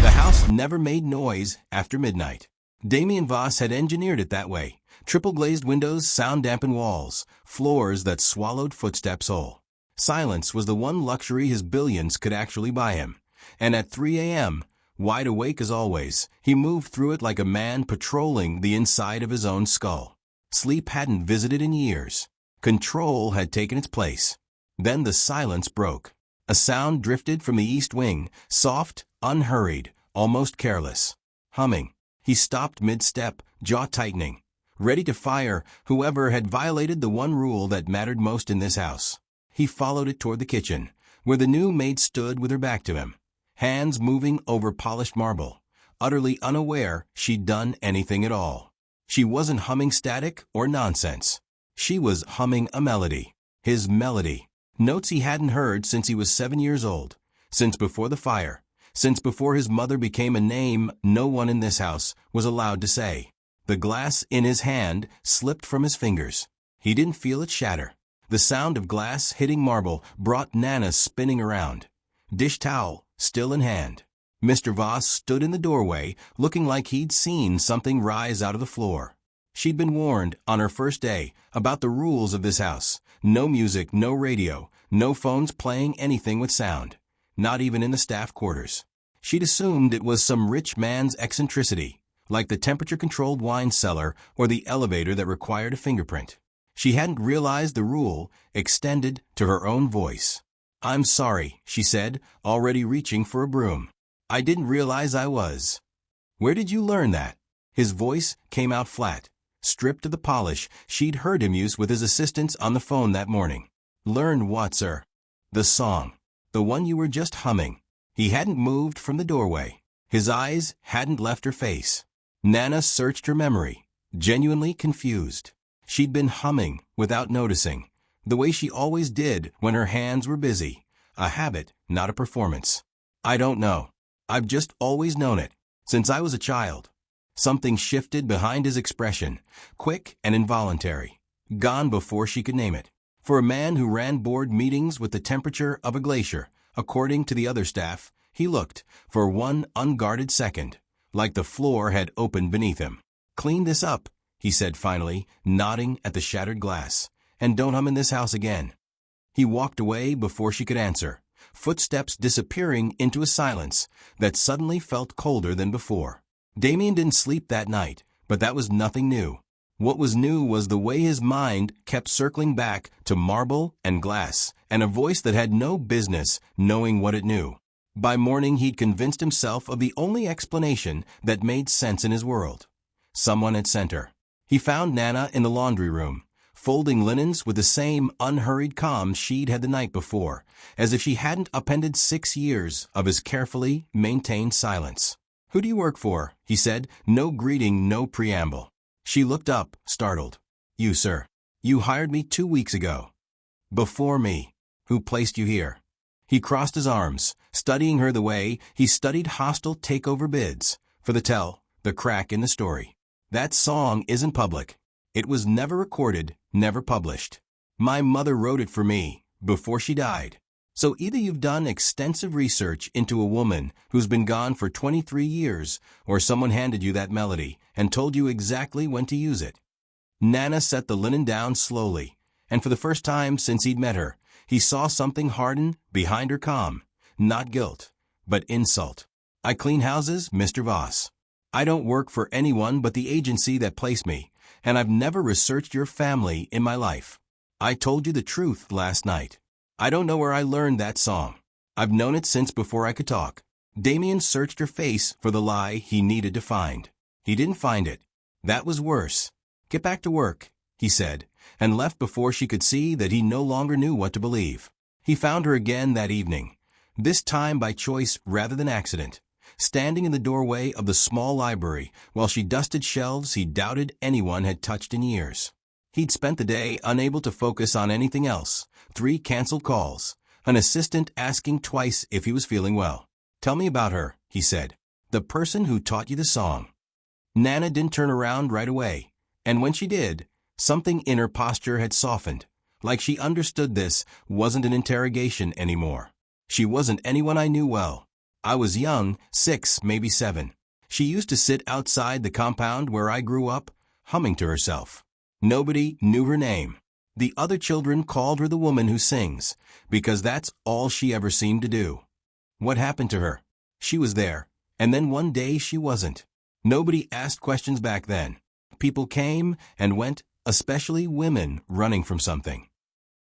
The house never made noise after midnight. Damian Voss had engineered it that way. Triple-glazed windows, sound-dampened walls, floors that swallowed footsteps whole. Silence was the one luxury his billions could actually buy him. And at 3 a.m., wide awake as always, he moved through it like a man patrolling the inside of his own skull. Sleep hadn't visited in years. Control had taken its place. Then the silence broke. A sound drifted from the east wing, soft, unhurried, almost careless. Humming. He stopped mid-step, jaw tightening. Ready to fire whoever had violated the one rule that mattered most in this house. He followed it toward the kitchen, where the new maid stood with her back to him, hands moving over polished marble, utterly unaware she'd done anything at all. She wasn't humming static or nonsense. She was humming a melody. His melody. Notes he hadn't heard since he was 7 years old, since before the fire, since before his mother became a name no one in this house was allowed to say. The glass in his hand slipped from his fingers. He didn't feel it shatter. The sound of glass hitting marble brought Nana spinning around, dish towel still in hand. Mr. Voss stood in the doorway, looking like he'd seen something rise out of the floor. She'd been warned on her first day about the rules of this house. No music, no radio, no phones playing anything with sound, not even in the staff quarters. She'd assumed it was some rich man's eccentricity, like the temperature-controlled wine cellar or the elevator that required a fingerprint. She hadn't realized the rule extended to her own voice. "I'm sorry," she said, already reaching for a broom. "I didn't realize I was." "Where did you learn that?" His voice came out flat, stripped of the polish she'd heard him use with his assistants on the phone that morning. "Learn what, sir?" "The song. The one you were just humming." He hadn't moved from the doorway. His eyes hadn't left her face. Nana searched her memory, genuinely confused. She'd been humming without noticing, the way she always did when her hands were busy, a habit, not a performance. "I don't know. I've just always known it, since I was a child." Something shifted behind his expression, quick and involuntary, gone before she could name it. For a man who ran board meetings with the temperature of a glacier, according to the other staff, he looked, for one unguarded second, like the floor had opened beneath him. "Clean this up," he said finally, nodding at the shattered glass, "and don't hum in this house again." He walked away before she could answer, footsteps disappearing into a silence that suddenly felt colder than before. Damian didn't sleep that night, but that was nothing new. What was new was the way his mind kept circling back to marble and glass, and a voice that had no business knowing what it knew. By morning, he'd convinced himself of the only explanation that made sense in his world. Someone had sent her. He found Nana in the laundry room, folding linens with the same unhurried calm she'd had the night before, as if she hadn't upended 6 years of his carefully maintained silence. "Who do you work for?" he said, no greeting, no preamble. She looked up, startled. "You, sir. You hired me 2 weeks ago." "Before me. Who placed you here?" He crossed his arms, studying her the way he studied hostile takeover bids, for the crack in the story. "That song isn't public. It was never recorded, never published. My mother wrote it for me, before she died. So either you've done extensive research into a woman who's been gone for 23 years, or someone handed you that melody and told you exactly when to use it." Nana set the linen down slowly, and for the first time since he'd met her, he saw something harden behind her calm. Not guilt, but insult. "I clean houses, Mr. Voss. I don't work for anyone but the agency that placed me, and I've never researched your family in my life. I told you the truth last night. I don't know where I learned that song. I've known it since before I could talk." Damian searched her face for the lie he needed to find. He didn't find it. That was worse. "Get back to work," he said, and left before she could see that he no longer knew what to believe. He found her again that evening, this time by choice rather than accident, standing in the doorway of the small library while she dusted shelves he doubted anyone had touched in years. He'd spent the day unable to focus on anything else. 3 canceled calls, an assistant asking twice if he was feeling well. "Tell me about her," he said. "The person who taught you the song." Nana didn't turn around right away, and when she did, something in her posture had softened, Like she understood this wasn't an interrogation anymore. She wasn't anyone I knew well. I was young, 6, maybe 7. She used to sit outside the compound where I grew up, humming to herself. Nobody knew her name. The other children called her the woman who sings, because that's all she ever seemed to do. What happened to her? She was there, and then one day she wasn't. Nobody asked questions back then. People came and went, especially women running from something.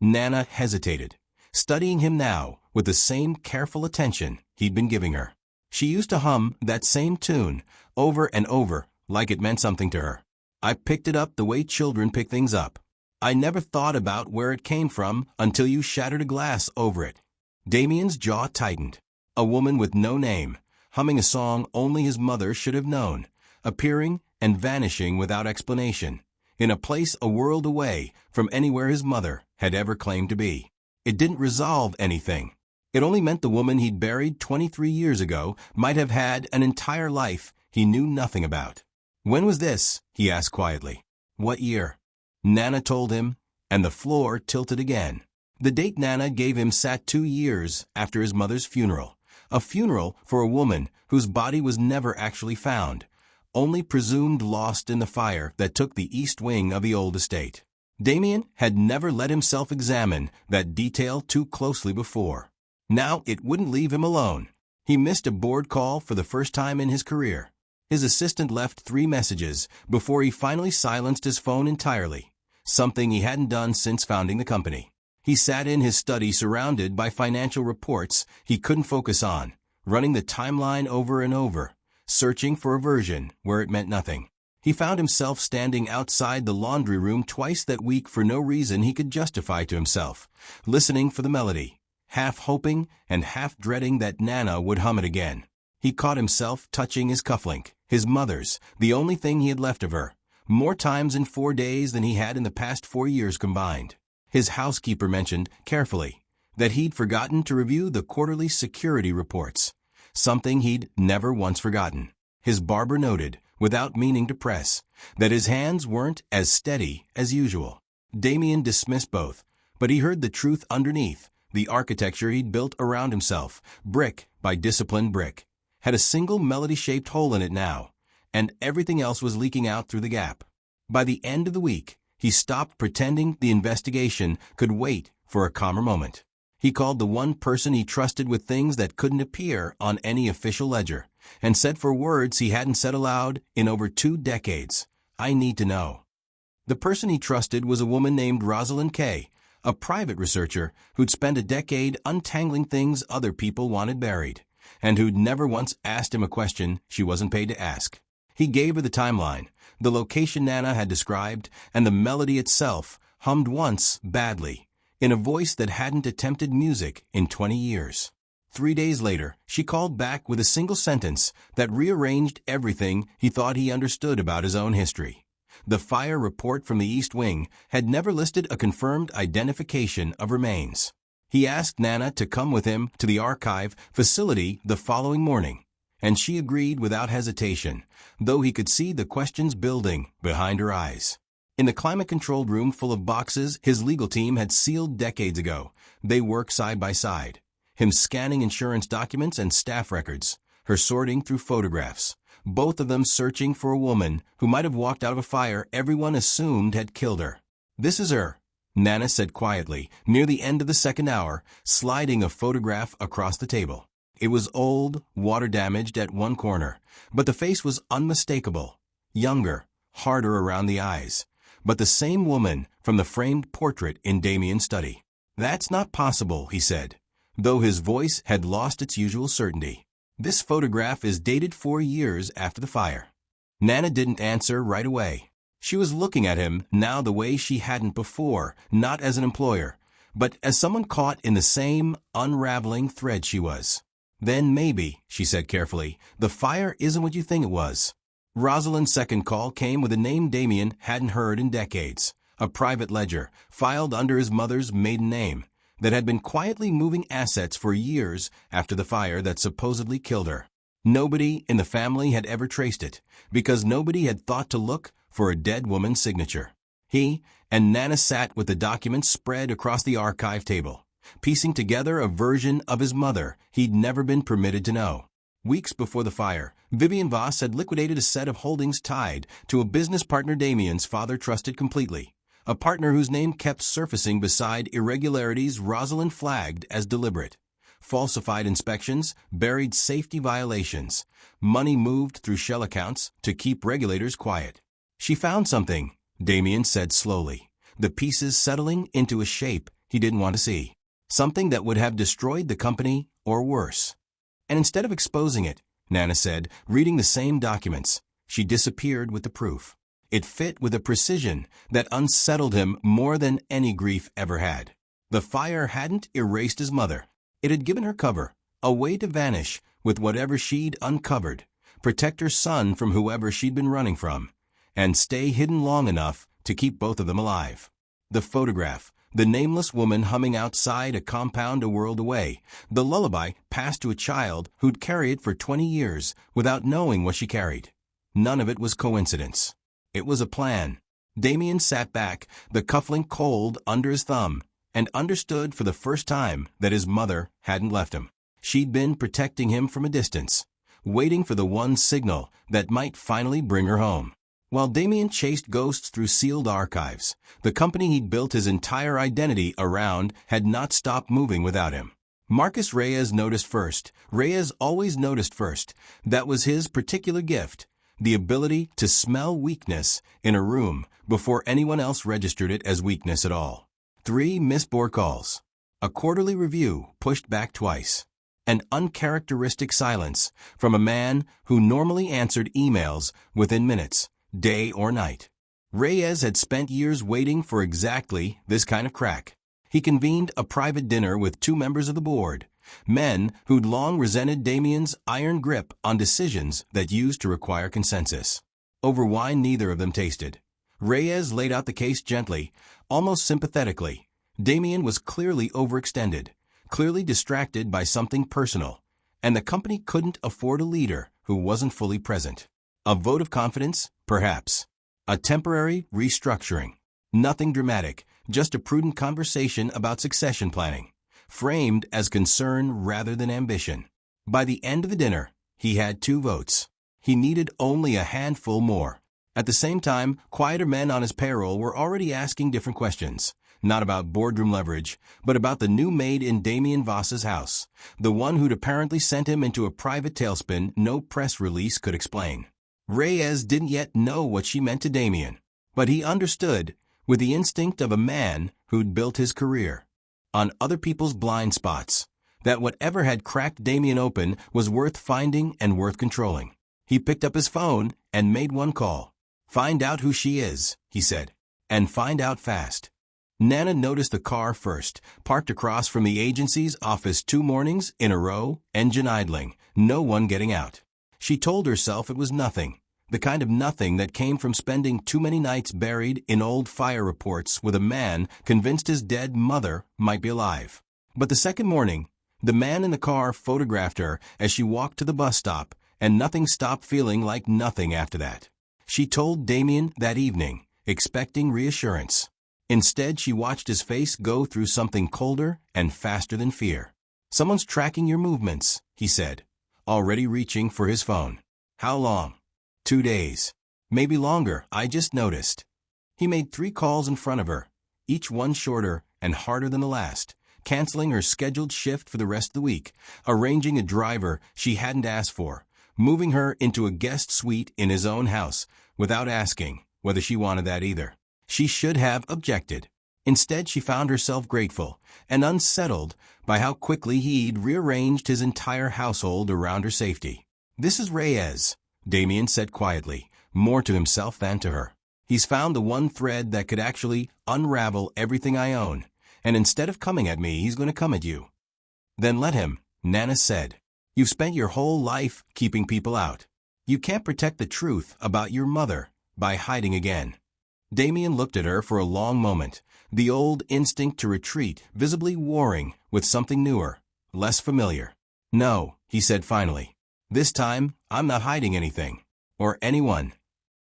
Nana hesitated, studying him now with the same careful attention he'd been giving her. She used to hum that same tune over and over like it meant something to her. I picked it up the way children pick things up. I never thought about where it came from until you shattered a glass over it. Damian's jaw tightened. A woman with no name, humming a song only his mother should have known, appearing and vanishing without explanation, in a place a world away from anywhere his mother had ever claimed to be. It didn't resolve anything. It only meant the woman he'd buried 23 years ago might have had an entire life he knew nothing about. When was this? He asked quietly. What year? Nana told him, and the floor tilted again. The date Nana gave him sat 2 years after his mother's funeral. A funeral for a woman whose body was never actually found, only presumed lost in the fire that took the east wing of the old estate. Damian had never let himself examine that detail too closely before. Now it wouldn't leave him alone. He missed a board call for the first time in his career. His assistant left 3 messages before he finally silenced his phone entirely, something he hadn't done since founding the company. He sat in his study surrounded by financial reports he couldn't focus on, running the timeline over and over, searching for a version where it meant nothing. He found himself standing outside the laundry room twice that week for no reason he could justify to himself, listening for the melody, half hoping and half dreading that Nana would hum it again. He caught himself touching his cufflink, his mother's, the only thing he had left of her, more times in 4 days than he had in the past 4 years combined. His housekeeper mentioned, carefully, that he'd forgotten to review the quarterly security reports, something he'd never once forgotten. His barber noted, without meaning to press, that his hands weren't as steady as usual. Damian dismissed both, but he heard the truth underneath. The architecture he'd built around himself, brick by disciplined brick, had a single melody-shaped hole in it now, and everything else was leaking out through the gap. By the end of the week, he stopped pretending the investigation could wait for a calmer moment. He called the one person he trusted with things that couldn't appear on any official ledger, and said for words he hadn't said aloud in over 2 decades, I need to know. The person he trusted was a woman named Rosalind Kay, a private researcher who'd spent a decade untangling things other people wanted buried, and who'd never once asked him a question she wasn't paid to ask. He gave her the timeline, the location Nana had described, and the melody itself, hummed once badly, in a voice that hadn't attempted music in 20 years. 3 days later, she called back with a single sentence that rearranged everything he thought he understood about his own history. The fire report from the East Wing had never listed a confirmed identification of remains. He asked Nana to come with him to the archive facility the following morning, and she agreed without hesitation, though he could see the questions building behind her eyes. In the climate-controlled room full of boxes his legal team had sealed decades ago, they worked side by side, him scanning insurance documents and staff records, her sorting through photographs, both of them searching for a woman who might have walked out of a fire everyone assumed had killed her. This is her, Nana said quietly, near the end of the second hour, sliding a photograph across the table. It was old, water-damaged at one corner, but the face was unmistakable, younger, harder around the eyes, but the same woman from the framed portrait in Damian's study. That's not possible, he said, though his voice had lost its usual certainty. This photograph is dated 4 years after the fire. Nana didn't answer right away. She was looking at him now the way she hadn't before, not as an employer, but as someone caught in the same unraveling thread she was. Then maybe, she said carefully, the fire isn't what you think it was. Rosalind's second call came with a name Damian hadn't heard in decades, a private ledger, filed under his mother's maiden name, that had been quietly moving assets for years after the fire that supposedly killed her. Nobody in the family had ever traced it, because nobody had thought to look for a dead woman's signature. He and Nana sat with the documents spread across the archive table, piecing together a version of his mother he'd never been permitted to know. Weeks before the fire, Vivian Voss had liquidated a set of holdings tied to a business partner Damian's father trusted completely, a partner whose name kept surfacing beside irregularities Rosalind flagged as deliberate. Falsified inspections, buried safety violations, money moved through shell accounts to keep regulators quiet. She found something, Damian said slowly, the pieces settling into a shape he didn't want to see. Something that would have destroyed the company or worse. And instead of exposing it, Nana said, reading the same documents, she disappeared with the proof. It fit with a precision that unsettled him more than any grief ever had. The fire hadn't erased his mother. It had given her cover, a way to vanish with whatever she'd uncovered, protect her son from whoever she'd been running from, and stay hidden long enough to keep both of them alive. The photograph, the nameless woman humming outside a compound a world away, the lullaby passed to a child who'd carry it for 20 years without knowing what she carried. None of it was coincidence. It was a plan. Damian sat back, the cufflink cold under his thumb, and understood for the first time that his mother hadn't left him. She'd been protecting him from a distance, waiting for the one signal that might finally bring her home. While Damian chased ghosts through sealed archives, the company he'd built his entire identity around had not stopped moving without him. Marcus Reyes noticed first. Reyes always noticed first. That was his particular gift, the ability to smell weakness in a room before anyone else registered it as weakness at all. 3 missed board calls. A quarterly review pushed back twice. An uncharacteristic silence from a man who normally answered emails within minutes, day or night. Reyes had spent years waiting for exactly this kind of crack. He convened a private dinner with 2 members of the board, men who'd long resented Damian's iron grip on decisions that used to require consensus. Over wine neither of them tasted. Reyes laid out the case gently, almost sympathetically. Damian was clearly overextended, clearly distracted by something personal, and the company couldn't afford a leader who wasn't fully present. A vote of confidence? Perhaps. A temporary restructuring. Nothing dramatic, just a prudent conversation about succession planning, framed as concern rather than ambition. By the end of the dinner, he had 2 votes. He needed only a handful more. At the same time, quieter men on his payroll were already asking different questions, not about boardroom leverage, but about the new maid in Damian Voss's house, the one who'd apparently sent him into a private tailspin no press release could explain. Reyes didn't yet know what she meant to Damian, but he understood, with the instinct of a man who'd built his career on other people's blind spots, that whatever had cracked Damian open was worth finding and worth controlling. He picked up his phone and made 1 call. "Find out who she is," he said, "and find out fast." Nana noticed the car first, parked across from the agency's office 2 mornings in a row, engine idling, no one getting out. She told herself it was nothing, the kind of nothing that came from spending too many nights buried in old fire reports with a man convinced his dead mother might be alive. But the second morning, the man in the car photographed her as she walked to the bus stop, and nothing stopped feeling like nothing after that. She told Damian that evening, expecting reassurance. Instead, she watched his face go through something colder and faster than fear. "Someone's tracking your movements," he said, already reaching for his phone. "How long?" 2 days. "Maybe longer, I just noticed." He made 3 calls in front of her, each one shorter and harder than the last, canceling her scheduled shift for the rest of the week, arranging a driver she hadn't asked for, moving her into a guest suite in his own house without asking whether she wanted that either. She should have objected. Instead, she found herself grateful and unsettled by how quickly he'd rearranged his entire household around her safety. "This is Reyes," Damian said quietly, more to himself than to her. "He's found the one thread that could actually unravel everything I own, and instead of coming at me, he's going to come at you." "Then let him," Nana said. "You've spent your whole life keeping people out. You can't protect the truth about your mother by hiding again." Damian looked at her for a long moment, the old instinct to retreat visibly warring with something newer, less familiar. "No," he said finally. "This time, I'm not hiding anything. Or anyone."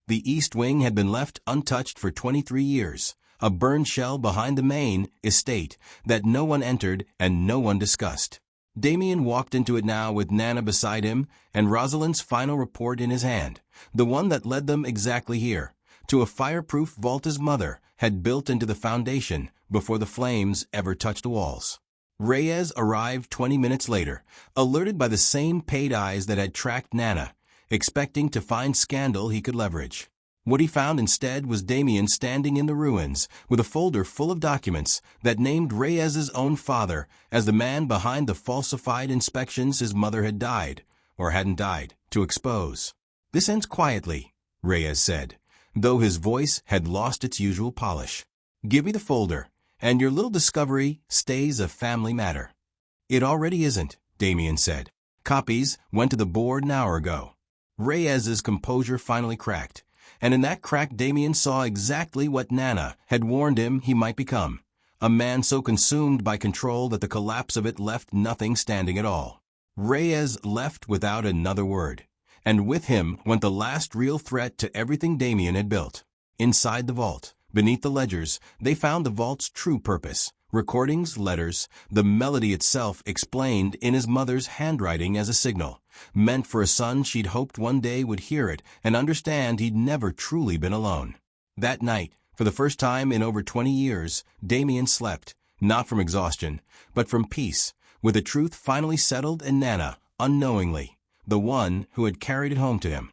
The east wing had been left untouched for 23 years, a burned shell behind the main estate that no one entered and no one discussed. Damian walked into it now with Nana beside him and Rosalind's final report in his hand, the one that led them exactly here, to a fireproof vault his mother had built into the foundation before the flames ever touched the walls. Reyes arrived 20 minutes later, alerted by the same paid eyes that had tracked Nana, expecting to find scandal he could leverage. What he found instead was Damian standing in the ruins with a folder full of documents that named Reyes's own father as the man behind the falsified inspections his mother had died, or hadn't died, to expose. "This ends quietly," Reyes said, though his voice had lost its usual polish. "Give me the folder, and your little discovery stays a family matter." "It already isn't," Damian said. "Copies went to the board an hour ago." Reyes's composure finally cracked, and in that crack Damian saw exactly what Nana had warned him he might become, a man so consumed by control that the collapse of it left nothing standing at all. Reyes left without another word, and with him went the last real threat to everything Damian had built. Inside the vault, beneath the ledgers, they found the vault's true purpose. Recordings, letters, the melody itself explained in his mother's handwriting as a signal, meant for a son she'd hoped one day would hear it and understand he'd never truly been alone. That night, for the first time in over 20 years, Damian slept, not from exhaustion, but from peace, with the truth finally settled and Nana, unknowingly, the one who had carried it home to him.